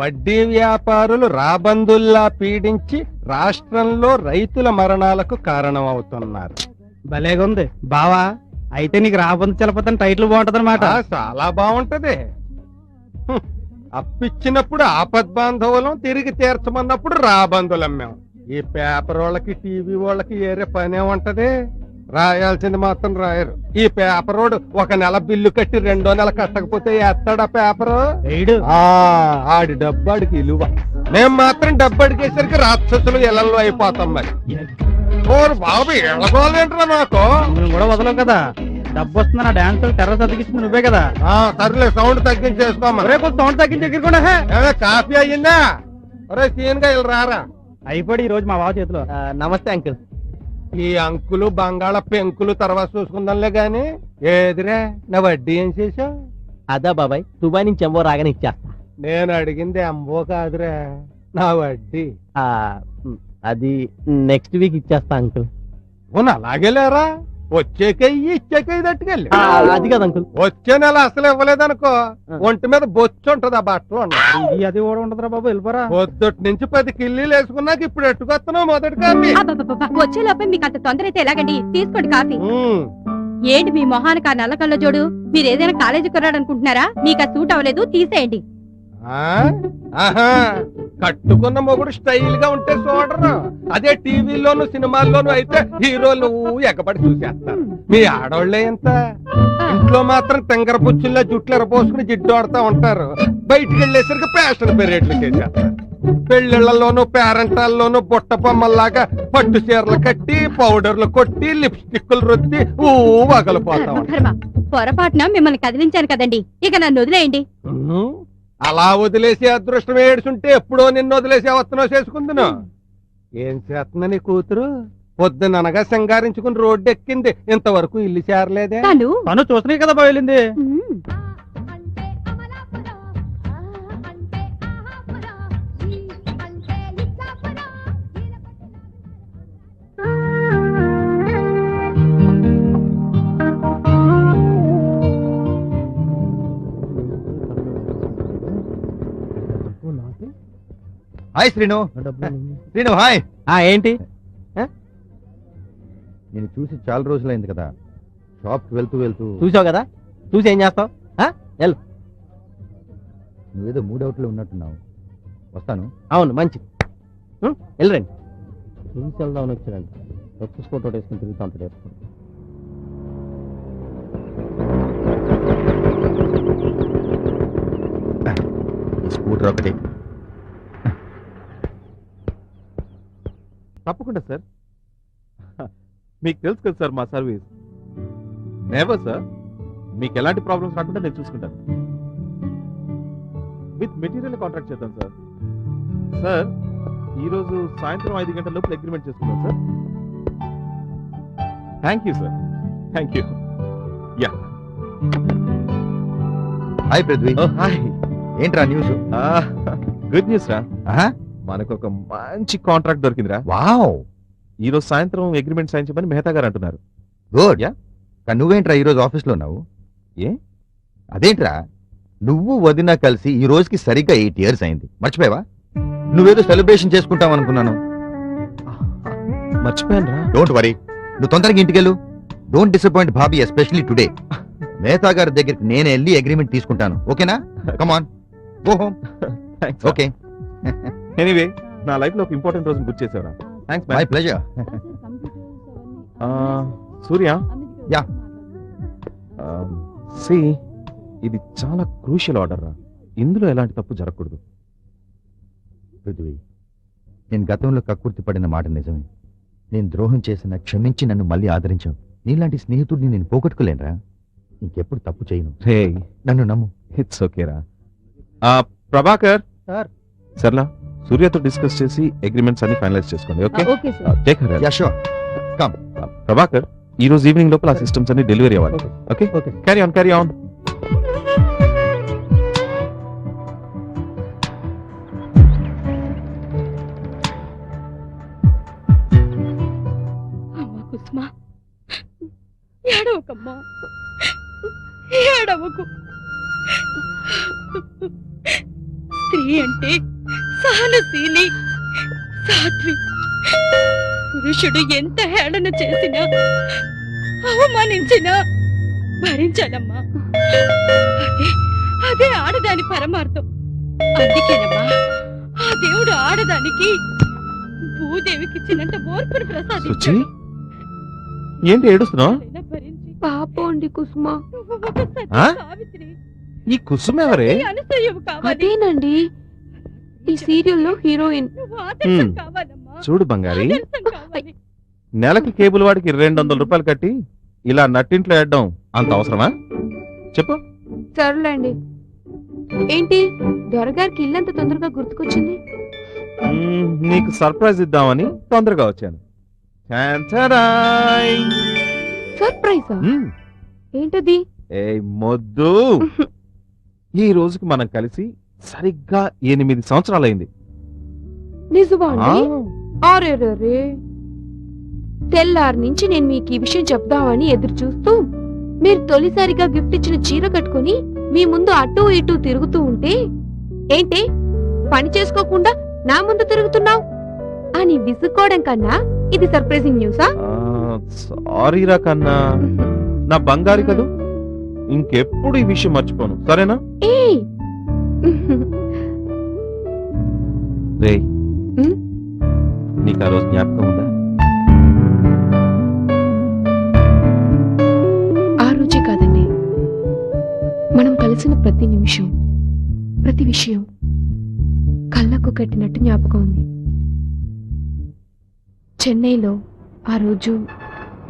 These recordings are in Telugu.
వడ్డీ వ్యాపారులు రాబందుల్లా పీడించి రాష్ట్రంలో రైతుల మరణాలకు కారణమవుతున్నారు. భలేగుంది బావా. అయితే నీకు రాబందు చలపతని టైటిల్ బాగుంటదన్నమాట. చాలా బాగుంటది. అప్పిచ్చినప్పుడు ఆపద్బాంధవులం, తిరిగి తీర్చమన్నప్పుడు రాబందులం. మేము ఈ పేపర్ వాళ్ళకి టీవీ వాళ్ళకి ఏరే పనే ఉంటది. రాయాల్సింది మాత్రం రాయరు. ఈ పేపర్ వాడు ఒక నెల బిల్లు కట్టి 2వ నెల కట్టకపోతే ఎత్తాడా పేపరు? ఆడి డబ్బాడికి విలువ. మేము మాత్రం డబ్బు అడిగేసరికి రాక్షసులు ఇళ్లలో అయిపోతాం. మరి బాబు ఎళ్ళగోలేంట్రా నాకు కూడా వదలవు కదా. డబ్బు వస్తున్నా నా డాన్స్ టెర్రస్ అతికించింది నువ్వే కదా. సర్లే సౌండ్ తగ్గించేసుకోమా. రేపు సౌండ్ తగ్గించి ఎగురుకుండా కాఫీ అయ్యిందా? ఒరే సీన్ గా ఇలా రారా. అయిపోయి ఈ రోజు మా బావ చేతిలో. నమస్తే అంకుల్. ఈ అంకులు బంగాళ పెంకులు తర్వాత చూసుకుందాంలే గాని ఏదిరా నా వడ్డీ ఏం చేశావు? అదా బాబాయ్, దుబాయ్ నుంచి ఎంబో రాగానే ఇచ్చేస్తా. నేను అడిగింది అంబో కాదురా, నా వడ్డీ. అది నెక్స్ట్ వీక్ ఇచ్చేస్తా అంకుల్. అలాగే లేరా, వచ్చేకే ఇచ్చేకే తట్టుకెళ్ళి. అది కదా అంకుల్. వచ్చే నెల అసలు ఇవ్వలేదనుకో ఒంటి మీద బొచ్చు ఉంటది. ఆ బట్టలు అది కూడా ఉంటదిరా బాబు, వెళ్ళిపోరా. పొద్దుటి నుంచి 10 కిల్లీలు వేసుకున్నాక ఇప్పుడు ఎట్టుకొస్తున్నావు మొదటి కాఫీ. వచ్చే లోపే మీకు అంత తొందర అయితే ఎలాగండి? తీసుకోండి కాఫీ. ఏంటి మీ మొహానికి ఆ నల్ల కళ్ళ జోడు? మీరు ఏదైనా కాలేజీకి కొన్నాడనుకుంటున్నారా? మీకు ఆ సూట్ అవ్వలేదు, తీసేయండి. కట్టుకున్న మొగుడు స్టైల్ గా ఉంటే చూడరు. అదే టీవీలోను సినిమాల్లోనూ అయితే హీరోలు ఎగబడి చూసేస్తారు. మీ ఆడవాళ్లే ఎంత, ఇంట్లో మాత్రం తెంగర పుచ్చుల్లా జుట్లు ఎరపోసుకుని జిడ్డు ఆడుతూ ఉంటారు. బయటికి వెళ్ళేసరికి ఫ్యాషన్ పెరేట్లు చేసేస్తారు. పెళ్లిళ్లలోను పేరెంటాల్లోనూ బుట్ట బొమ్మల్లాగా పట్టు చీరలు కట్టి పౌడర్లు కొట్టి లిప్స్టిక్లు రుద్ది వగలిపోతా ఉంటారు. పొరపాటున మిమ్మల్ని కదిలించాను కదండి, ఇక నన్ను వదిలేయండి. అలా వదిలేసి అదృష్టం ఏడుచుంటే ఎప్పుడో నిన్ను వదిలేసి అవత్తనో చేసుకుందును. ఏం చేస్తున్నా నీ కూతురు? పొద్దుననగా సింగారించుకుని రోడ్డు ఎక్కింది, ఇంతవరకు ఇల్లు చేరలేదే. తను చూసినాయి కదా వెళ్ళింది. హాయ్ శ్రీను. శ్రీను హాయ్. ఏంటి? నేను చూసి చాలా రోజులైంది కదా, షాప్ కి వెళ్తూ వెళ్తూ. చూసావు కదా, చూసి ఏం చేస్తావు? నువ్వేదో మూడవుట్లో ఉన్నట్టున్నావు. వస్తాను. అవును మంచిది, వెళ్ళరండి. చూసి వెళ్దామని వచ్చారండి. సక్సెస్ ఫోటో వేసుకుని తిరుగుతూ ఉంటాడు వేసుకుని. స్కూటర్ ఒకటి. తప్పకుండా సార్, మీకు తెలుసు కదా సార్ మా సర్వీస్. నెవర్ సార్, మీకు ఎలాంటి ప్రాబ్లమ్స్ రాకుండా నేను చూసుకుంటాను. విత్ మెటీరియల్ కాంట్రాక్ట్ చేద్దాం సార్. సార్ ఈరోజు సాయంత్రం 5 గంటల లోపల అగ్రిమెంట్ చేసుకుందాం sir. Thank you sir, thank you. Yeah hi Prithvi. Hi. ఏంట్రా న్యూస్? గుడ్ న్యూస్ రా, మనకు ఒక మంచి కాంట్రాక్ట్ దొరికిందిరా. వావ్. ఈ రోజు సాయంత్రం అగ్రిమెంట్ సైన్ చేయమని మెహతా గారు అంటున్నారు. గుడ్. కానీ నువ్వేంట్రా ఈ రోజు ఆఫీస్ లో ఉన్నావు? ఏ అదేంట్రా, నువ్వు వదినా కలిసి ఈ రోజుకి సరిగ్గా 8 years అయింది. మర్చిపోయావా? నువ్వేదో సెలబ్రేషన్ చేసుకుంటావు అనుకున్నాను. మర్చిపోయాను రా. డోంట్ వరీ, నువ్వు తొందరగా ఇంటికెళ్ళు. Don't disappoint bhabhi, especially today. Mehta గారి దగ్గరికి నేను వెళ్ళి అగ్రిమెంట్ తీసుకుంటాను. ఓకేనా? Come on, go home. Okay. Anyway, నా లైఫ్ లో ఒక ఇంపార్టెంట్ రోజు గుర్తు చేసావురా. Thanks my pleasure. Surya. Yeah. See, ఇది చాలా క్రూషియల్ ఆర్డర్ రా. ఇందులో ఎలాంటి తప్పు జరగకూడదు. పృథ్వీ, నేను గతంలో కక్కుర్తి పడిన మాట నిజమే. నేను ద్రోహం చేసిన క్షమించి నన్ను మళ్ళీ ఆదరించావు. నీలాంటి స్నేహితుడిని నేను పోగొట్టుకోలేనురా. ఇంకెప్పుడు తప్పు చేయను. హే, నన్ను నమ్ము. ఇట్స్ ఓకేరా. ప్రభాకర్ సార్, సర్లా సూర్యతో డిస్కస్ చేసి అగ్రిమెంట్స్ అన్ని ఫైనలైజ్ చేసుకోండి. Okay, okay sir. Take care. Yeah sure. Come. Prabhakar, ఈ రోజు ఈవినింగ్ లోపల ఆ సిస్టమ్స్ అన్ని డెలివరీ అవ్వాలి. Okay, okay. Carry on, carry on. అమ్మా కుసుమా, ఏడవకమ్మా, ఏడవకు. స్త్రీ అంటే సహనశీలి సాత్వి. పురుషుడు ఎంత హేళన చేసినా అవమానించినా భరించాలమ్మా. అదే అదే ఆడదాని పరమార్థం. అందుకేనమ్మా ఆ దేవుడు ఆడదానికి భూదేవికి ఇచ్చినంత ఓర్పును సుచి ప్రసాదించాడు. ఏంటి ఏడుస్తున్నావు? పాపం అండి కుసుమ. ఆ? ఈ కుసుమ ఎవరే? అదేనండి ఈ సీరియల్లో హీరోయిన్. చూడు బంగారి, నెలకి కేబుల్ వాడికి 200 రూపాయలు కట్టి ఇలా నట్టింట్లో వేయడం అంత అవసరమా చెప్పు? సర్లేండి. ఏంటి దొరగారికి ఇల్లంత తొందరగా గుర్తుకొచ్చింది? నీకు సర్ప్రైజ్ ఇద్దామని తొందరగా వచ్చాను. టాంటరాయ్. సర్ప్రైజా? ఏంటది? ఏ మొద్దు, ఈ రోజుకి మనం కలిసి సరిగ్గా 8 సంవత్సరాలైంది. నిజమా అండి? ఆరేరే, తెల్లారి నుంచి నేను మీకు ఈ విషయం చెప్దామని ఎదురు చూస్తూ మీరు తొలిసారిగా గిఫ్ట్ ఇచ్చిన చీర కట్టుకుని మీ ముందు అటు ఇటు తిరుగుతూ ఉంటే, ఏంటి పని చేసుకోకుండా నా ముందు తిరుగుతున్నావు అని విసుక్కోవడం కన్నా ఇది సర్ప్రైజింగ్ న్యూసా? సారీరా కన్నా, నా బంగారు కదూ, ఇంకెప్పుడు ఈ విషయం మర్చిపోను, సరేనా? ఏయ్ రే, నీకు ఆ రోజు జ్ఞాపకం ఉందా? ఆ రోజే కాదండి, మనం కలిసిన ప్రతి నిమిషం ప్రతి విషయం కళ్ళకు కట్టినట్టు జ్ఞాపకం ఉంది. చెన్నైలో ఆ రోజు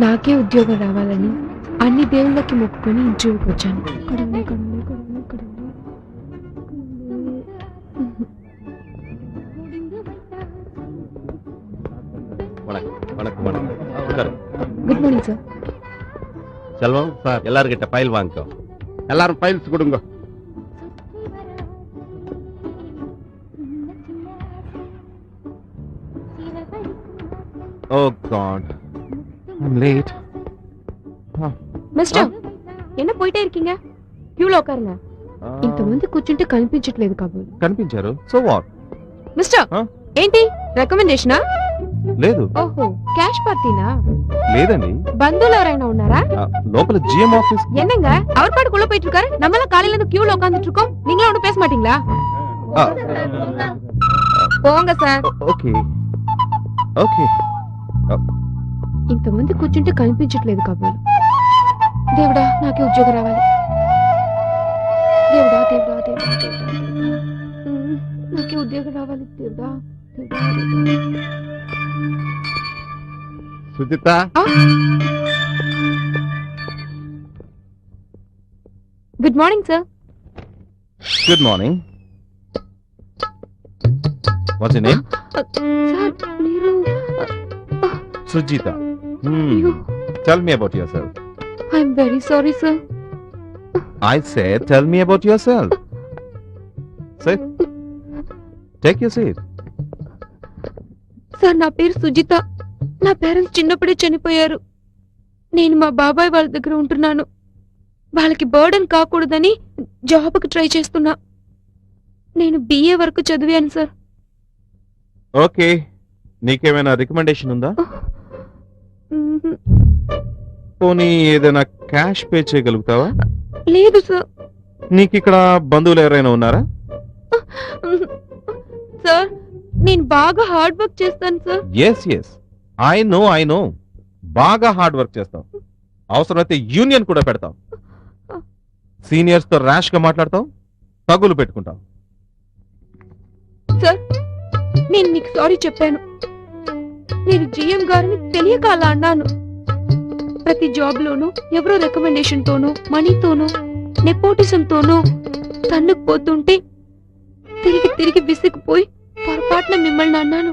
నాకే ఉద్యోగం రావాలని అన్ని దేవుళ్ళకి మొక్కుకొని ఇంటర్వ్యూకి వచ్చాను. Good morning sir. Selvam sir எல்லார்கிட்ட ஃபைல் வாங்கிக்கோ. எல்லாரும் ஃபைல்ஸ் கொடுங்க. Oh God, I'm late. Mister என்ன போயிட்டே இருக்கீங்க? క్యూలో ఉకారుங்க. ఇంతమంది కూర్చుంటే కనిపించట్లేదు కాబోలు. కనిపించారు, సో వాట్? Mister Huh? ఏంటి రికమెండేషనా? లేదు. ఓహో, క్యాష్ పార్టీనా? లేదండి, బంధువులు ఎవరైనా ఉన్నారా? లోపల జిఎం ఆఫీస్. என்னங்க அவர் பாட்டுக்குள்ள போயிட்டு இருக்காரு, நம்மள காலையில இருந்து கியூல உட்கார்ந்துட்டு இருக்கோம், நீங்க ஒண்ணும் பேச மாட்டீங்களா? போங்க సార్. Okay okay. ఇంతమంది కూర్చుంటే కనిపించట్లేదు కాబోలు. దేవుడా నాకే ఉద్యోగం రావాలి. దేవుడా దేవుడా దేవుడా దేవుడా, నాకే ఉద్యోగం రావాలి. దేవుడా దేవుడా. Sujitha, good morning sir. Good morning. What's your name? Sir మీరు సుజిత. అయ్యో, Tell me about yourself. I'm very sorry sir. I said, tell me about yourself. Sit. Take your seat. Sir నా పేరు సుజిత. నా పేరెంట్స్ చిన్నప్పుడే చనిపోయారు. నేను మా బాబాయ్ వాళ్ళ దగ్గర ఉంటున్నాను. వాళ్ళకి బర్డెన్ కాకూడదని జాబ్కి ట్రై చేస్తున్నా. నేను BA వరకు చదివాను సార్. ఓకే, నీకేమైనా రికమెండేషన్ ఉందా? పోనీ ఏదైనా క్యాష్ పే చేయగలుగుతావా? లేదు సార్. నీకు ఇక్కడ బంధువులు ఎవరైనా ఉన్నారా? సార్ నేను బాగా హార్డ్ వర్క్ చేస్తాను sir. Yes yes, I know. బాగా హార్డ్ వర్క్ చేస్తావు. అవసరమైతే యూనియన్ కూడా పెడతావు. సీనియర్స్ తో ర్యాష్ గా మాట్లాడతావు, తగులు పెట్టుకుంటావు. సార్ నేను మీకు సారీ చెప్పాను. నేను GM గారిని తెలియక అలా అన్నాను. ప్రతి జాబ్ లోనూ ఎవరో రికమెండేషన్ తోనూ మనీతోనూ నెపోటిజం తోనూ తన్నుకుపోతుంటే తిరిగి తిరిగి విసిగిపోయి పొరపాటున మిమ్మల్ని అన్నాను.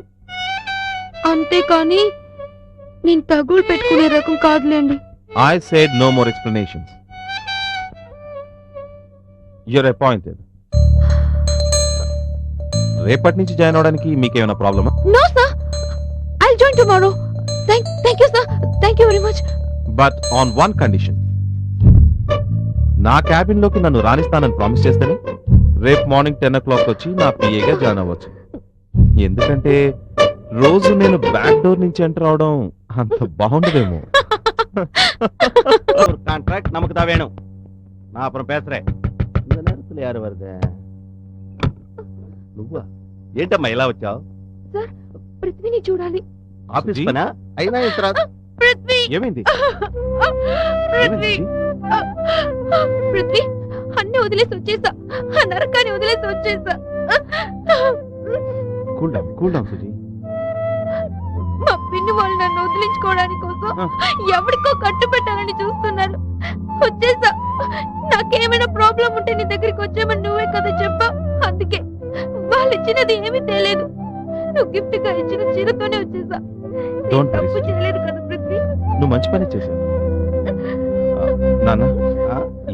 అంతేకాని నేను తగులు పెట్టుకునే రకం కాదులేండి. I said no more explanations. You're appointed. రేపటి నుంచి జాయిన్ అవడానికి మీకేమైనా ప్రాబ్లమా? No sir, I'll join tomorrow. Thank you sir. Thank you very much. But on one condition. నా క్యాబిన్ లోకి నన్ను రాణిస్తానని ప్రామిస్ చేస్తేనే రేపు మార్నింగ్ 10 o'clock వచ్చి నా పిఏగా జాయిన్ అవ్వచ్చు. ఎందుకంటే రోజు నేను బ్యాక్ డోర్ నుంచి ఎంటర్ అవడం అంత బాగుండదేమో. కాంట్రాక్ట్ నమకు దా వేణు నా అப்புறம் పేసరే இந்த நேரத்துல யாரு வருது నువ్వా ఏంటమ్మా ఇలా వచ్చావు పృథ్వీని చూడాలి. ఆఫీస్ సుజీ? పనా అయినా ఇంత పృథ్వీ ఏమైంది? పృథ్వీ పృథ్వీ అన్ని వదిలేసి వచ్చేసా. ఆ నరకాన్ని వదిలేసి వచ్చేసా. Cool down Suji. మా పిన్ని వాళ్ళు నన్ను వదిలించుకోవడానికి కోసం ఎవరికో కట్టు పెట్టాలని చూస్తున్నారు. వచ్చేసా. నాకేమైనా ప్రాబ్లం ఉంటే నీ దగ్గరికి వచ్చామని నువ్వే కదా చెప్పా. అందుకే వాళ్ళు ఇచ్చినది ఏమీ తెలియదు. నువ్వు గిఫ్ట్ గా ఇచ్చిన చీరతోనే వచ్చేసా. Don't worry, తప్పు సుజీ. చేయలేదు కదా పృథ్వీ. నువ్వు మంచి పని చేశావు. నాన్న,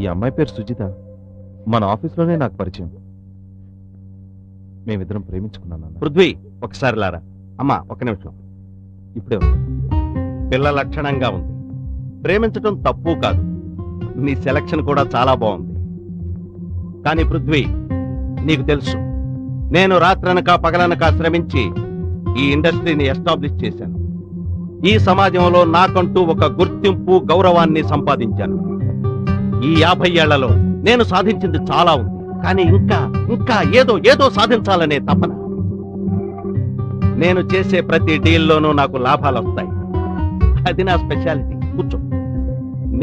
ఈ అమ్మాయి పేరు సుజిత. మన ఆఫీస్లోనే నాకు పరిచయం. మేమిద్దరం ప్రేమించుకున్నాం నాన్న. పృథ్వీ ఒకసారి లారా. అమ్మా ఒక నిమిషం. ఇప్పుడే పిల్ల లక్షణంగా ఉంది. ప్రేమించడం తప్పు కాదు. నీ సెలక్షన్ కూడా చాలా బాగుంది. కానీ పృథ్వీ నీకు తెలుసు, నేను రాత్రనక పగలనక శ్రమించి ఈ ఇండస్ట్రీని ఎస్టాబ్లిష్ చేశాను. ఈ సమాజంలో నాకంటూ ఒక గుర్తింపు గౌరవాన్ని సంపాదించాను. ఈ 50 ఏళ్లలో నేను సాధించింది చాలా ఉంది. కానీ ఇంకా ఏదో సాధించాలనే తపన. నేను చేసే ప్రతి డీల్లోనూ నాకు లాభాలు వస్తాయి. అది నా స్పెషాలిటీ. కూర్చో.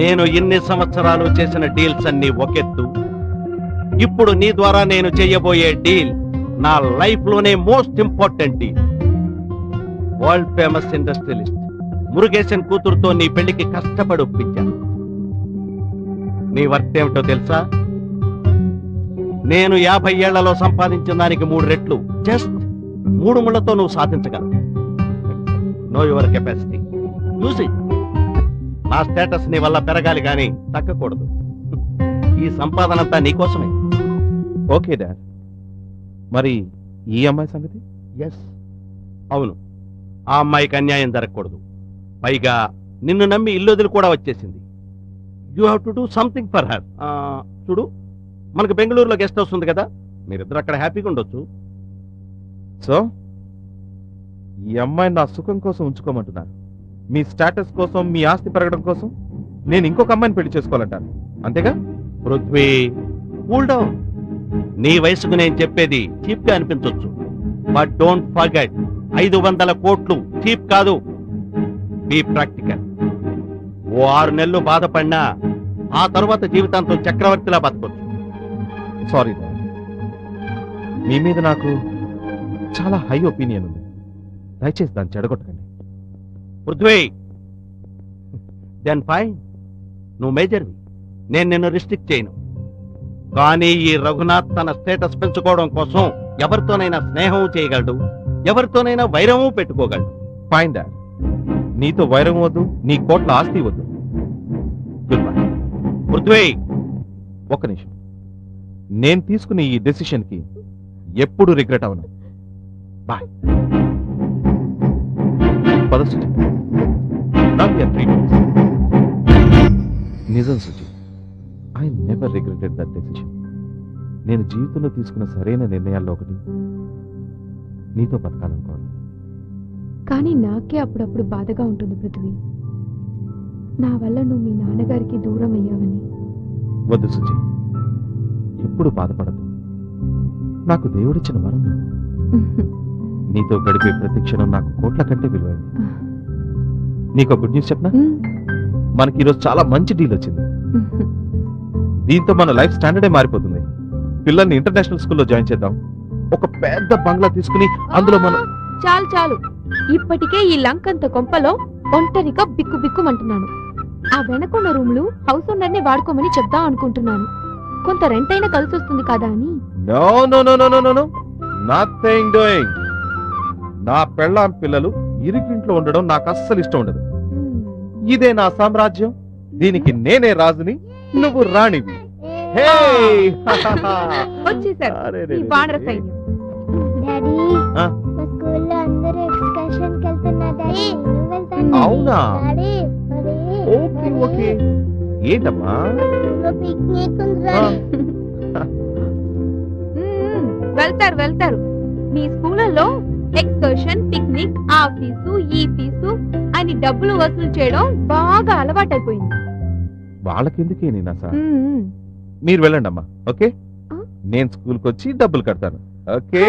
నేను ఇన్ని సంవత్సరాలు చేసిన డీల్స్ అన్ని ఒకెత్తు. ఇప్పుడు నీ ద్వారా నేను చేయబోయే డీల్ నా లైఫ్ లోనే most important deal. World famous industrialist Murugesan కూతురుతో నీ పెళ్లికి కష్టపడి ఒప్పించాను. నీ వర్త్ ఏమిటో తెలుసా? నేను 50 ఏళ్లలో సంపాదించిన దానికి 3 రెట్లు. జస్ట్ 3 ముళ్లతో నువ్వు సాధించగలవు. Know your capacity. Use it. నా స్టేటస్ నీ వల్ల పెరగాలి గాని తగ్గకూడదు. ఈ సంపాదనంతా నీకోసమే. Okay dad. మరి ఈ అమ్మాయి సంగతి? ఎస్, అవును. ఆ అమ్మాయికి అన్యాయం జరగకూడదు. పైగా నిన్ను నమ్మి ఇల్లుదిలు కూడా వచ్చేసింది. You have to do something for her. చూడు, మనకు బెంగళూరులో గెస్ట్ హౌస్ ఉంది కదా, మీరిద్దరు అక్కడ హ్యాపీగా ఉండొచ్చు. సో ఈ అమ్మాయిని నా సుఖం కోసం ఉంచుకోమంటున్నారు. మీ స్టేటస్ కోసం, మీ ఆస్తి పెరగడం కోసం నేను ఇంకొక అమ్మాయిని పెళ్లి చేసుకోవాలంటాను, అంతేగా? Prithvi cool down. నీ వయసుకు నేను చెప్పేది చీప్ గా అనిపించవచ్చు. బట్ డోంట్ ఫర్గెట్, 500 కోట్లు చీప్ కాదు. Be practical. ఓ 6 నెలలు బాధపడినా ఆ తర్వాత జీవితాంతం చక్రవర్తిలా బతకొచ్చు. సారీ డాడ్, మీ మీద నాకు చాలా హై ఒపీనియన్ ఉంది. దయచేసి దాన్ని చెడగొట్టకండి. పృథ్వీ దెన్ ఫైన్, నువ్వు మేజర్వి. నేను నిన్ను రిస్ట్రిక్ట్ చేయను. కానీ ఈ రఘునాథ్ తన స్టేటస్ పెంచుకోవడం కోసం ఎవరితోనైనా స్నేహం చేయగలడు, ఎవరితోనైనా వైరము పెట్టుకోగలడు. ఫైన్ డాడ్, నీతో వైరం వద్దు, నీ కోట్ల ఆస్తి వద్దు. Good bye. పృథ్వీ ఒక్క నిమిషం. నేను తీసుకునే ఈ డెసిషన్ కి ఎప్పుడు రిగ్రెట్ అవను. బాయ్. పద Suji. Now we are 3 days. నిజం Suji, I never regretted that decision. నేను జీవితంలో తీసుకున్న సరైన నిర్ణయాల్లో ఒకటి నీతో బతకాలనుకోవడం. కానీ నాకే అప్పుడప్పుడు బాధగా ఉంటుంది పృథ్వీ. నా వల్ల నువ్వు మీ నాన్నగారికి దూరం అయ్యావని. వద్దు సుజి, ఎప్పుడు బాధపడదు. నాకు దేవుడిచ్చిన వరం నువ్వు. నీతో గడిపే ప్రతి క్షణం నాకు కోట్ల కంటే విలువైంది. నీకు గుడ్ న్యూస్ చెప్పనా? మనకి ఈరోజు చాలా మంచి డీల్ వచ్చింది. దీంతో మన లైఫ్ స్టాండర్డే మారిపోతుంది. పిల్లల్ని ఇంటర్నేషనల్ స్కూల్లో జాయిన్ చేద్దాం. ఒక పెద్ద బంగ్లా తీసుకుని అందులో మనం చాలు చాలు. ఇప్పటికే ఈ లంకంత కొంపలో ఒంటరిగా బిక్కు బిక్కుమంటున్నాను. ఆ వెనకున్న రూమ్లు హౌస్ ఓనర్నే వాడుకోమని చెప్దాం అనుకుంటున్నాను. కొంత రెంట్ అయినా కలిసి వస్తుంది కదా అని. No no no no no no nothing doing. నా పెళ్ళాం పిల్లలు ఇరుకింట్లో ఉండడం నాకు అస్సలు ఇష్టం ఉండదు. ఇదే నా సామ్రాజ్యం. దీనికి నేనే రాజుని, నువ్వు రాణివి. హే వచ్చేసారు ఈ వానర సైన్యం. డాడీ ఆ? మా స్కూల్లో అందరూ ఎక్స్కర్షన్ కి వెళ్తున్నారు డాడీ. నువ్వు వెళ్తాను అవునా? డాడీ. మరి ఓకే ఓకే. ఏంటమ్మా? పిక్నిక్ ఉంది ఆ. డాడీ. వెళ్తారు వెళ్తారు మీ స్కూళ్ళలో ఎక్స్కర్షన్, పిక్నిక్, ఆ ఫీజు ఈ ఫీజు అని డబ్బులు వసూలు చేయడం బాగా అలవాటైపోయింది. వాళ్ళకెందుకే నేను సార్, మీరు వెళ్ళండి అమ్మా. ఓకే, నేను స్కూల్కి వచ్చి డబ్బులు కడతాను. ఓకే.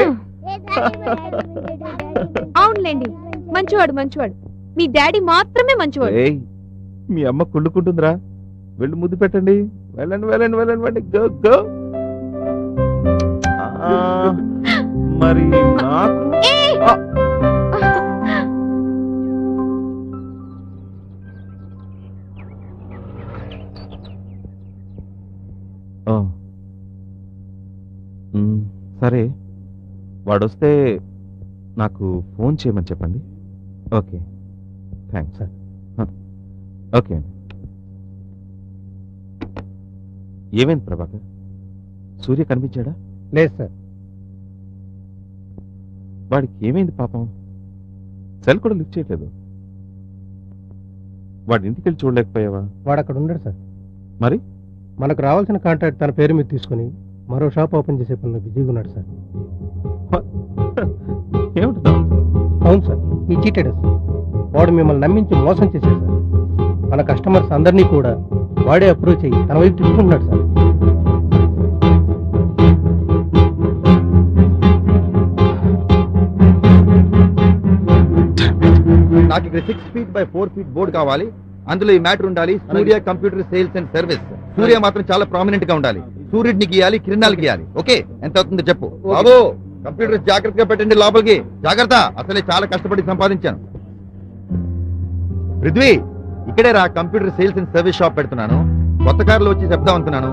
అవునులేండి, మంచివాడు మంచివాడు. మీ డాడీ మాత్రమే మంచివాడు. ఏయ్, మీ అమ్మ కుళ్ళుకుంటుందిరా. వెళ్ళి ముద్దు పెట్టండి. వెళ్ళండి వెళ్ళండి వెళ్ళండి వెళ్ళండి. Go go. మరి నాకు ఆ. ఓ. సరే, వాడొస్తే నాకు ఫోన్ చేయమని చెప్పండి. Okay, thanks sir. ఓకే అండి. ఏమైంది ప్రభాకర్? సూర్య కనిపించాడా? లేదు సార్. వాడికి ఏమైంది పాపం? సెల్ కూడా లిఫ్ట్ చేయట్లేదు. వాడి ఇంటికి వెళ్ళి చూడలేకపోయావా? వాడు అక్కడ ఉండడు సార్. మరి మనకు రావాల్సిన కాంట్రాక్ట్ తన పేరు మీద తీసుకుని మరో షాప్ ఓపెన్ చేసే పనిలో బిజీగా ఉన్నాడు సార్. ఏమంటున్నావు? అవును సార్, ఈ చీటెడ్ వాడు మిమ్మల్ని నమ్మించి మోసం చేశాడు సార్. మన కస్టమర్స్ అందరినీ కూడా వాడే అప్రోచ్ అయ్యి తన వైపు తీసుకుంటున్నాడు సార్. నాకు ఇక్కడ 6 feet by 4 feet బోర్డు కావాలి. అందులో ఈ మ్యాటర్ ఉండాలి. సూర్య కంప్యూటర్ సేల్స్ అండ్ సర్వీస్. సూర్య మాత్రం చాలా ప్రామినెంట్ గా ఉండాలి. సూర్యుడిని గీయాలి, కిరణాలు గీయాలి. ఓకే, ఎంత అవుతుందో చెప్పు. బాబు, కంప్యూటర్ జాగ్రత్తగా పెట్టండి లోపలికి. జాగ్రత్త, అసలే చాలా కష్టపడి సంపాదించాను. పృథ్వీ, ఇక్కడే రా computer sales and service shop పెడుతున్నాను. కొత్త కార్లు వచ్చి చెప్దాం అనుకున్నాను,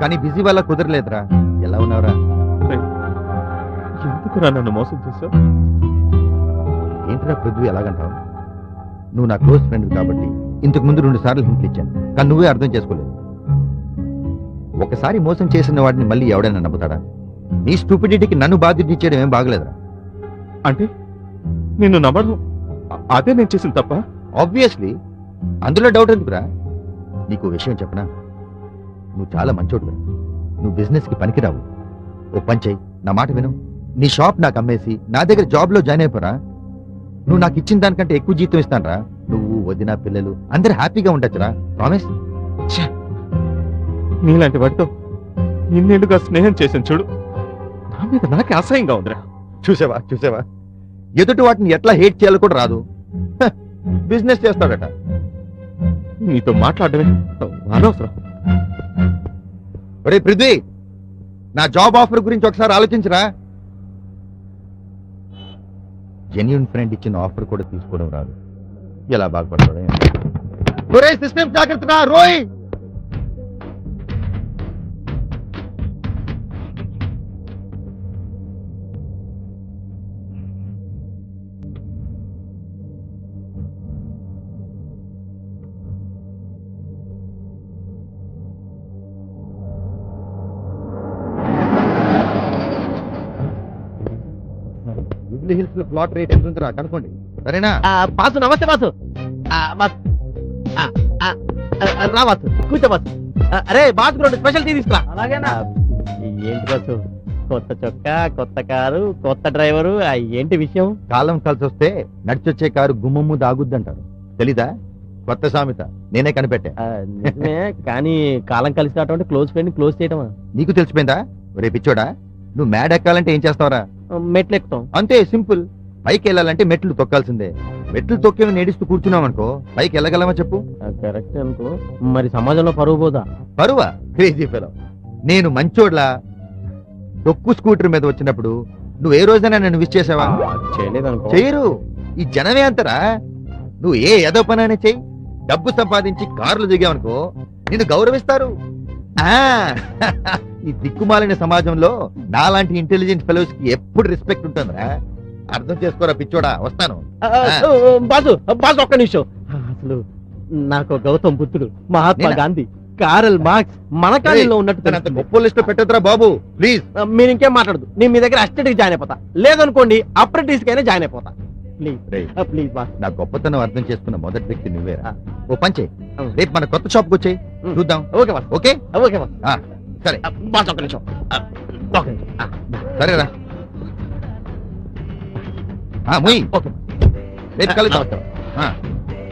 కానీ బిజీ వల్ల కుదరలేదురా. ఎలా ఉన్నావురా? ఎందుకురా నన్ను మోసం చేశావు? ఏంటిరా పృథ్వీ ఎలాగంటావు? నువ్వు నా క్లోజ్ ఫ్రెండ్ కాబట్టి ఇంతకు ముందు 2 సార్లు హింట్లు ఇచ్చాను, కానీ నువ్వే అర్థం చేసుకోలేదు. ఒకసారి మోసం చేసిన వాడిని మళ్ళీ ఎవడైనా నమ్ముతాడా? నీ స్టూపిడిటీకి నన్ను బాధ్యత ఇచ్చేయడం ఏం బాగలేదురా. అంటే నిన్ను నమ్మడం అదే నేను చేసిన తప్ప? ఆబ్వియస్లీ, అందులో డౌట్ ఎందుకురా? నీకు విషయం చెప్పనా? నువ్వు చాలా మంచోడురా. నువ్వు బిజినెస్ కి పనికిరావు. ఓ పని చెయ్యి, నా మాట విను. నీ షాప్ నాకు అమ్మేసి నా దగ్గర జాబ్ లో జాయిన్ అయిపోరా. నువ్వు నాకు ఇచ్చిన దానికంటే ఎక్కువ జీతం ఇస్తానరా. నువ్వు, వదిన, పిల్లలు అందరు హ్యాపీగా ఉండొచ్చురా. ప్రామిస్. నీలాంటి వాడితో ఇన్నేళ్లుగా స్నేహం చేశాను చూడు, నా మీద నాకే అసహ్యంగా ఉందిరా. చూసావా చూసావా, ఎదుటి వాటిని ఎట్లా హేట్ చేయాలో కూడా రాదు. బిజినెస్ చేస్తాడట. నీతో మాట్లాడమే అనవసరం. ఒరే పృథ్వీ, నా జాబ్ ఆఫర్ గురించి ఒకసారి ఆలోచించరా. జెన్యూన్ ఫ్రెండ్ ఇచ్చిన ఆఫర్ కూడా తీసుకోవడం రాదు. ఎలా బాగుపడతాడే. ఒరే సిస్టమ్ జాగ్రత్తగా రోయ్. జూబ్లీ హిల్స్ లో ప్లాట్ రేట్ ఎంత ఉందిరా కనుకోండి, సరేనా? బాసు నమస్తే బాసు. రా బాసు, కూర్చో బాసు. అరే బాసు 2 స్పెషల్ టీ తీసుకురా. అలాగేనా? ఏంటి బాసు, కొత్త చొక్కా, కొత్త కారు, కొత్త డ్రైవరు, ఏంటి విషయం? కాలం కలిసి వస్తే నడిచొచ్చే కారు గుమ్మమ్ము దాగుద్దంటారు, తెలీదా? కొత్త సామెత నేనే కనిపెట్టా. నిజమే, కానీ కాలం కలిసి రావటం క్లోజ్ ఫ్రెండ్ క్లోజ్ చేయటమా? నీకు తెలిసిపోయిందా? ఒరే పిచ్చోడా, నువ్వు మ్యాడ్ ఎక్కాలంటే ఏం చేస్తావరా? మెట్లు ఎక్కుతాం అంతే, సింపుల్. పైకి వెళ్ళాలంటే మెట్లు తొక్కాల్సిందే. మెట్లు తొక్కేవి నేడిస్తూ కూర్చున్నాం అనుకో, పైకి వెళ్ళగలమా చెప్పు? కరెక్ట్ అనుకో, మరి సమాజంలో పరువు పోదా? పరువా? Crazy fellow. నేను మంచోడ్లా డొక్కు స్కూటర్ మీద వచ్చినప్పుడు నువ్వు ఏ రోజైనా నన్ను విష్ చేసావా? చేయలేదనుకో. చేయరు. ఈ జనమే అంతరా. నువ్వు ఏ ఏదో పనైనా చెయ్యి, డబ్బు సంపాదించి కార్లు దిగావనుకో నిన్ను గౌరవిస్తారు. ఈ దిక్కుమాలిన సమాజంలో నాలాంటి ఇంటెలిజెంట్ ఫెలోస్ కి ఎప్పుడు రెస్పెక్ట్ ఉంటుందిరా. అర్థం చేసుకోరా పిచ్చోడా. వస్తాను. బాసు బాసు ఒక్క నిమిషం. అసలు నాకు గౌతమ్ బుద్ధుడు, మహాత్మా గాంధీ, కారల్ మార్క్స్ మన కాలంలో ఉన్నట్టు గొప్ప లిస్ట్ పెట్టద్దురా బాబు ప్లీజ్. మీరు ఇంకేం మాట్లాడదు. నేను మీ దగ్గర అస్టడీకి జాయిన్ అయిపోతా, లేదనుకోండి అప్రెంటిస్ కైనా జాయిన్ అయిపోతా. Please please boss. నా గొప్పతనం అర్థం చేసుకున్న మొదటి వ్యక్తి నువ్వేరా. ఓ పంచే, రేపు మన కొత్త షాప్కి వచ్చాయి, చూద్దాం. Okay boss. Okay okay boss. సరే బాస్ ఒక్క నిమిషం. సరేరా ముయ్ రేపు కలుద్దాం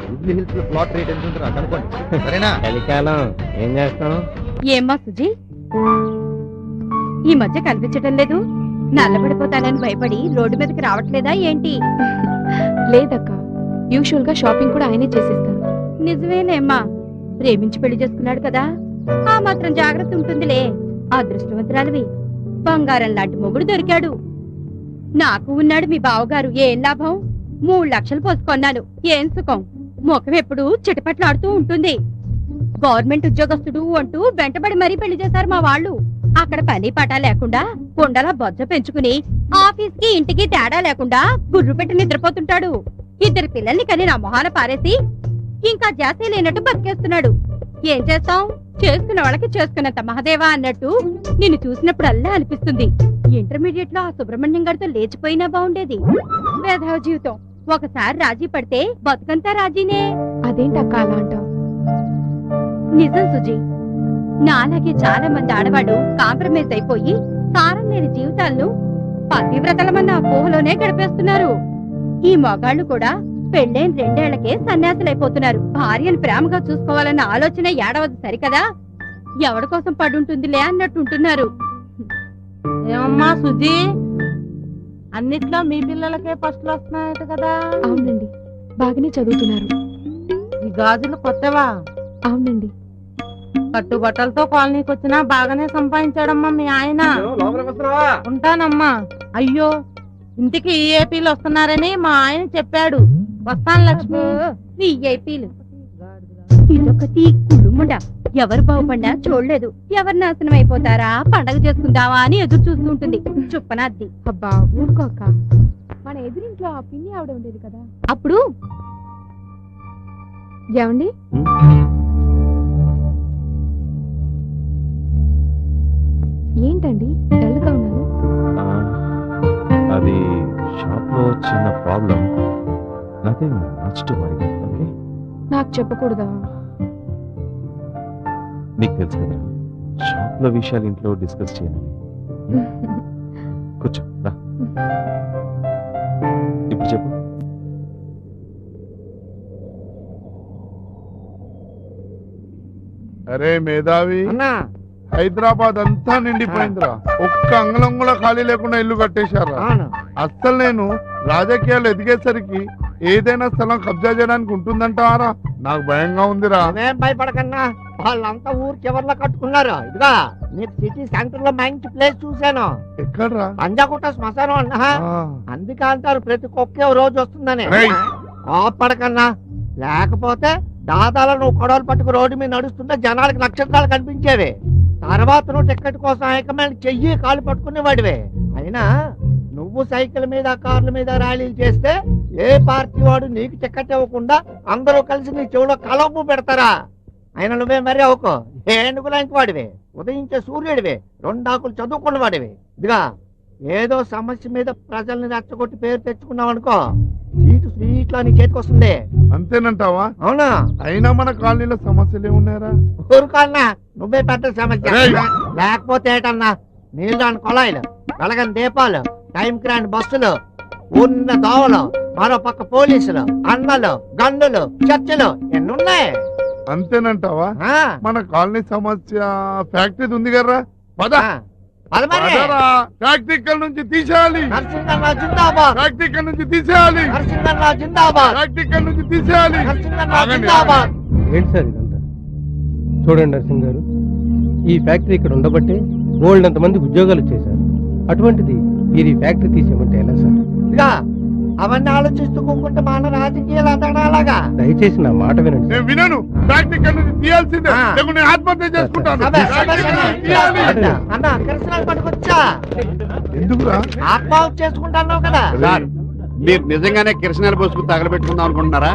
జూబ్లీ హిల్స్ లో ప్లాట్ రేట్ ఎంత ఉంటుందా కనుక్కోండి సరేనా? చలికాలం ఏం చేస్తాం? ఏమ్మా సుజీ, ఈ మధ్య కనిపించటం లేదు. నల్లబడిపోతానని భయపడి రోడ్డు మీదకి రావట్లేదా ఏంటి? లేదక్క, యూజువల్ గా షాపింగ్ కూడా ఆయనే చేసేస్తారు. నిజమేనేమ్మా, ప్రేమించి పెళ్లి చేసుకున్నాడు కదా, ఆ మాత్రం జాగ్రత్త ఉంటుందిలే. అదృష్టవంతురాలివి, బంగారం లాంటి మొగుడు దొరికాడు. నాకు ఉన్నాడు మీ బావగారు, ఏం లాభం? 3 లక్షలు పోసుకొన్నాను, ఏం సుఖం? ముఖం ఎప్పుడు చిటపట్లాడుతూ ఉంటుంది. గవర్నమెంట్ ఉద్యోగస్తుడు అంటూ వెంటబడి మరీ పెళ్లి చేశారు మా వాళ్ళు. అక్కడ పని పాట లేకుండా కొండలా బొజ్జ పెంచుకుని ఆఫీస్ కి ఇంటికి తేడా లేకుండా గుర్రు పెట్టి నిద్రపోతుంటాడు. 2 పిల్లల్ని కని నా మొహాన పారేసి ఇంకా జాసీ లేనట్టు బతికేస్తున్నాడు. ఏం చేస్తాం, చేసుకున్న వాళ్ళకి చేసుకున్నంత మహదేవా అన్నట్టు నిన్ను చూసినప్పుడల్లా అనిపిస్తుంది, ఇంటర్మీడియట్ లో ఆ సుబ్రహ్మణ్యం గారితో లేచిపోయినా బాగుండేది. వేధవ జీవితం, ఒకసారి రాజీ పడితే బతుకంతా రాజీనే. అదేంటక్క అలా అంటావు? నిజం సుజీ, నాలాగే చాలా మంది ఆడవాళ్ళు కాంప్రమైజ్ అయిపోయి సారం లేని జీవితాలను పతివ్రతలమన్న ఊహలోనే గడిపేస్తున్నారు. ఈ మగాళ్ళు కూడా పెళ్ళైన 2 ఏళ్లకే సన్యాసులైపోతున్నారు. భార్యను ప్రేమగా చూసుకోవాలన్న ఆలోచన ఏడవదు సరికదా, ఎవడి కోసం పడుంటుందిలే అన్నట్టుంటున్నారు. ఏమమ్మా సుజీ, అన్నిట్లో మీ పిల్లలకే ఫస్ట్లు వస్తున్నాయట కదా? అవునండి, బాగానే చదువుతున్నారు. ఈ గాజులు కొత్తవా? అవునండి. కట్టుబట్టలతో కాలనీకి వచ్చినా బాగానే సంపాదించాడమ్మా మీ ఆయన. ఉంటానమ్మా. అయ్యో, ఇంటికి ఏపీలు వస్తున్నారని మా ఆయన చెప్పాడు. వస్తాను లక్ష్మి. విఐపీలు ఇదొకటి కుళ్ళుముండ. ఎవరు బాగుపడినా చూడలేదు, ఎవరు నాశనం అయిపోతారా పండగ చేసుకుందావా అని ఎదురు చూస్తూ ఉంటుంది. చుప్పనాద్ది. అబ్బా ఊరుకోక, మన ఎదురింట్లో ఆ పిన్ని ఆవిడ ఉండేది కదా, అప్పుడు ఏమండి ఏంటండి డల్ గా ఉన్నారు? అది షాప్ లో చిన్న problem. Nothing much to worry. Okay, నాకు చెప్పకూడదా? నీకు తెలుసు కదా, షాప్ లో విషయాలు ఇంట్లో డిస్కస్ చేయాలి. కూర్చో రా. ఇప్పుడు చెప్పు. అరే మేధావి, అన్నా, హైదరాబాద్ అంతా నిండిపోయిందిరా. ఒక్క అంగళం కూడా ఖాళీ లేకుండా ఇల్లు కట్టేశారా. అస్సలు నేను రాజకీయాలు ఎదిగేసరికి ఏదైనా స్థలం కబ్జా చేయడానికి ఉంటుందంటారా? నాకు భయంగా ఉందిరా. నువ్వేం భయపడకన్నా, వాళ్ళంతా ఊరు చివర్లో కట్టుకున్నారు. ఇదిగా నీకు సిటీ సెంటర్ లో మంచి ప్లేస్ చూశాను. ఎక్కడ్రా? పంజాగుట్ట శ్మశానం అన్నా. అందుకే అంటారు ప్రతి కుక్క రోజు వస్తుందని. రేయ్. కోపడకన్నా, లేకపోతే దాదాలో నువ్వు కొడవలు పట్టుకు రోడ్డు మీద నడుస్తుంటే జనాలకు నక్షత్రాలు కనిపించేవి. తర్వాత నువ్వు టికెట్ కోసం హైకమాండ్ చెయ్యి కాలు పట్టుకునేవాడివే. అయినా నువ్వు సైకిల్ మీద కార్ల మీద ర్యాలీలు చేస్తే ఏ పార్టీ వాడు నీకు టికెట్ ఇవ్వకుండా అందరూ కలిసి నీ చెవులో కలపు పెడతారా? అయినా నువ్వే మరీ అవుకో, ఏనుగులాంటి వాడివే, ఉదయించే సూర్యుడివే, 2 ఆకులు చదువుకున్న వాడివే. ఇదిగా ఏదో సమస్య మీద ప్రజల్ని రెచ్చగొట్టి పేరు తెచ్చుకున్నావు అనుకో, సీటు స్వీట్లో నీ చేతికి వస్తుంది. అంతేనంటావా? అవునా? అయినా మన కాలనీలో సమస్యలు ఏమున్నాయరా? ఊరుకోన్నా, నువ్వే పెద్ద సమస్య. రేయ్. లేకపోతే ఏటన్నా, నీళ్ళు రాని కొళాయిలు, వెలగని దీపాలు, టైంకి రాని బస్సులు, ఉన్న దోవలు, మరో పక్క పోలీసులు, అన్నలు, గన్నులు, చర్చలు ఎన్నున్నాయి. అంతేనంటావా? ఆ, మన కాలనీ సమస్య ఫ్యాక్టరీ ఉంది కదరా. పద ఆ, పద మరి. పదరా. ఫ్యాక్టరీ ఇక్కడ నుంచి తీసేయాలి. నరసింహన్న జిందాబాద్, ఫ్యాక్టరీ ఇక్కడ నుంచి తీసేయాలి. నరసింహన్న జిందాబాద్, ఫ్యాక్టరీ ఇక్కడ నుంచి తీసేయాలి. నరసింహన్న ఆగండి, జిందాబాద్. ఏంటి సార్ ఇదంతా? చూడండి నరసింహ్ గారు, ఈ ఫ్యాక్టరీ ఇక్కడ ఉండబట్టే గోల్డ్ అంతమందికి ఉద్యోగాలు చేశారు. అటువంటిది మీరు ఈ ఫ్యాక్టరీ తీసేయమంటే ఎలా సార్? ఇదిగా అవన్నీ ఆలోచిస్తూ కూకుంటే మన రాజకీయాలు అతడాలాగా. దయచేసి నా మాట వినండి సార్. నేను వినను. ఫ్యాక్టరీ ఇక్కడ నుంచి తీయాల్సిందే, ఆ. లేకుంటే నేను ఆత్మహత్య చేసుకుంటాను. సభ, సభ, ఫ్యాక్టరీ ఇక్కడ సభ. నుంచి తీయాలి. అన్న కిరసనాలు పట్టుకొచ్చా, ఎందుకురా? ఆత్మహత్య చేసుకుంటాన్నావు కదా. సార్, మీరు నిజంగానే కిరసనాలు పోసుకుని తగలబెట్టుకుందాం అనుకుంటున్నారా?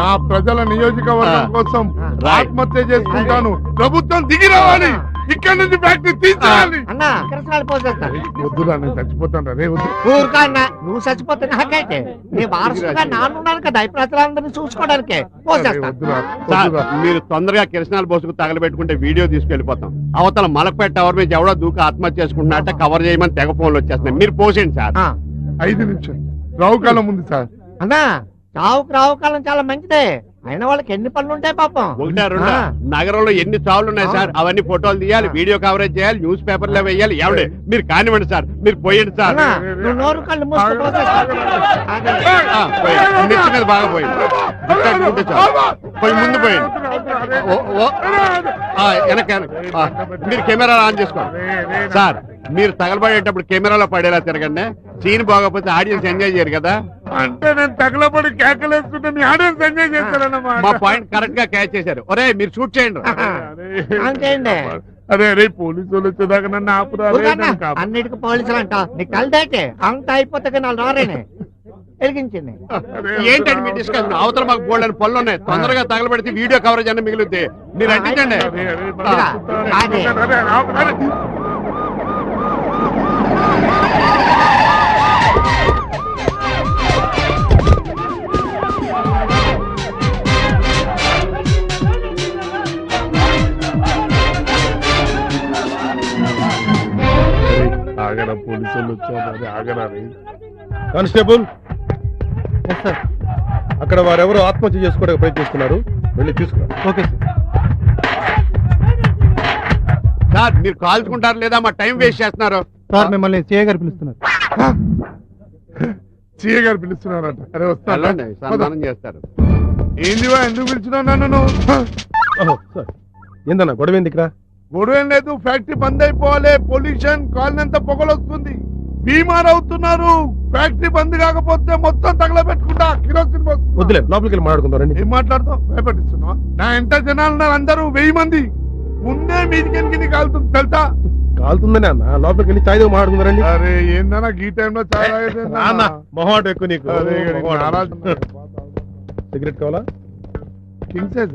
నా ప్రజల నియోజకవర్గం ఆ. కోసం రైట్. ఆత్మహత్య చేసుకుంటాను. ప్రభుత్వం దిగి రావాలి. ఇక్కడ నుంచి ఫ్యాక్టరీ తీసేయాలి. అన్నా కిరసనాలు పోసేస్తాను. వద్దురా నేను చచ్చిపోతాను రే వద్దు. ఊరుకా అన్నా, నువ్వు చచ్చిపోతే నాకైతే నీ వారసుగా నాన్నున్నాను కదా, ఈ ప్రజలందరినీ చూసుకోవడానికి పోసేస్తాను. వద్దురా సార్, వద్దురా. మీరు తొందరగా కిరసనాల బోసుకు తగలబెట్టుకుంటే వీడియో తీసుకెళ్లిపోతాం. అవతల మలకపేట టవర్ మీద ఎవడో దూకి ఆత్మహత్య చేసుకుంటున్నట్ట కవర్ చేయమని తెగ ఫోన్లు వచ్చేస్తున్నాయి. మీరు పోసేయండి సార్. 5 నిమిషం రావుకాలం ఉంది సార్. అన్నా చావుకు రావుకాలం చాలా మంచిదే, అయినా వాళ్ళకి ఎన్ని పనులు ఉంటాయి పాపం. ఒకటా రెండా? నగరంలో ఎన్ని చావులు ఉన్నాయి సార్, అవన్నీ ఫోటోలు తీయాలి, వీడియో కవరేజ్ చేయాలి, న్యూస్ పేపర్లో వేయాలి. ఎవడే మీరు కానివ్వండి సార్, మీరు పోయండి సార్. అన్నా, నువ్వు నోరు కళ్ళు మూసుకు పోసేస్తాను. పోయండి. నెత్తి మీద బాగా పోయింది. గుర్తెట్టుకుంటే చాలు. పోయి ముందు పోయండి. వెనక మీరు కెమెరా ఆన్ చేసుకోండి సార్. మీరు తగలబడేటప్పుడు కెమెరాలో పడేలా తిరగండి. సీన్ బాగోకపోతే ఆడియన్స్ ఎంజాయ్ చేయరు కదా. అంటే నేను తగలబడి కేకలేసుకుంటే మీ ఆడియన్స్ ఎంజాయ్ మా చేస్తారన్నమాట. పాయింట్ కరెక్ట్ గా క్యాచ్ చేశారు. ఒరే మీరు షూట్ చేయండి. అంతేండి. అరే అరే పోలీసు వాళ్ళు వచ్చేదాకా నన్ను ఆపురా రే, ఊరుకోన్నా, నన్ను కాపు. అన్నిటికీ పోలీసులు అంట, నీకు కలిదాటే అంత అయిపోతే నాలుగు రారేనే వెలిగించింది. ఏంటండి మీ డిస్కషన్? అవతల మాకు బోల్డ్ అని పనులు ఉన్నాయి. తొందరగా తగలబెడితే వీడియో కవరేజ్ అన్న మిగులుద్ది. మీరు అంటించండి. అరే, అరే, ఇదిగా, అదే. అరే, అరే. ఆగరా పోలీసు వాళ్ళు వచ్చారు. ఆగరా రే. కానిస్టేబుల్, అక్కడ వారెవరో ఆత్మహత్య చేసుకోవడానికి ప్రయత్నిస్తున్నారు, వెళ్ళి తీసుకురా. ఓకే సార్ మీరు కాల్చుకుంటారు లేదా మా టైం వేస్ట్ చేస్తున్నారు. సార్, మిమ్మల్ని సిఐ గారు పిలుస్తున్నారు. సీఏ గారు పిలుస్తున్నారట. అరే వస్తాను. వెళ్ళండి, సన్మానం చేస్తారు. ఏందివా ఎందుకు పిలిచినావు నన్ను నువ్వు? సార్, ఏందన్నా గొడవ ఏంది ఇక్కడ? గొడవ ఏం లేదు, ఫ్యాక్టరీ బంద్ అయిపోవాలి. పొల్యూషన్ కాలనంతా పొగలొస్తుంది, బీమార్ అవుతున్నారు. ఫ్యాక్టరీ బంద్ కాకపోతే మొత్తం తగలబెట్టుకుంటా కిరోసిన్ పోసుకుంటా. వద్దులే, లోపలికి వెళ్ళి మాట్లాడుకుందాం రండి. ఏం మాట్లాడతావు? భయపడిస్తున్నావా? నా ఎంత జనాలు ఉన్నారు, అందరూ 1000 మంది. ముందే మీదికి కాలుతుంది తెలుసా? కాలుతుందనే అన్న, లోపలికి వెళ్ళి చాయ్ తాగి మాట్లాడుకుందాం రండి. అరే ఏందన్నా ఈ టైంలో చాలా మొహమాట ఎక్కువ నీకు. నారాజు సిగరెట్ కావాలా? King size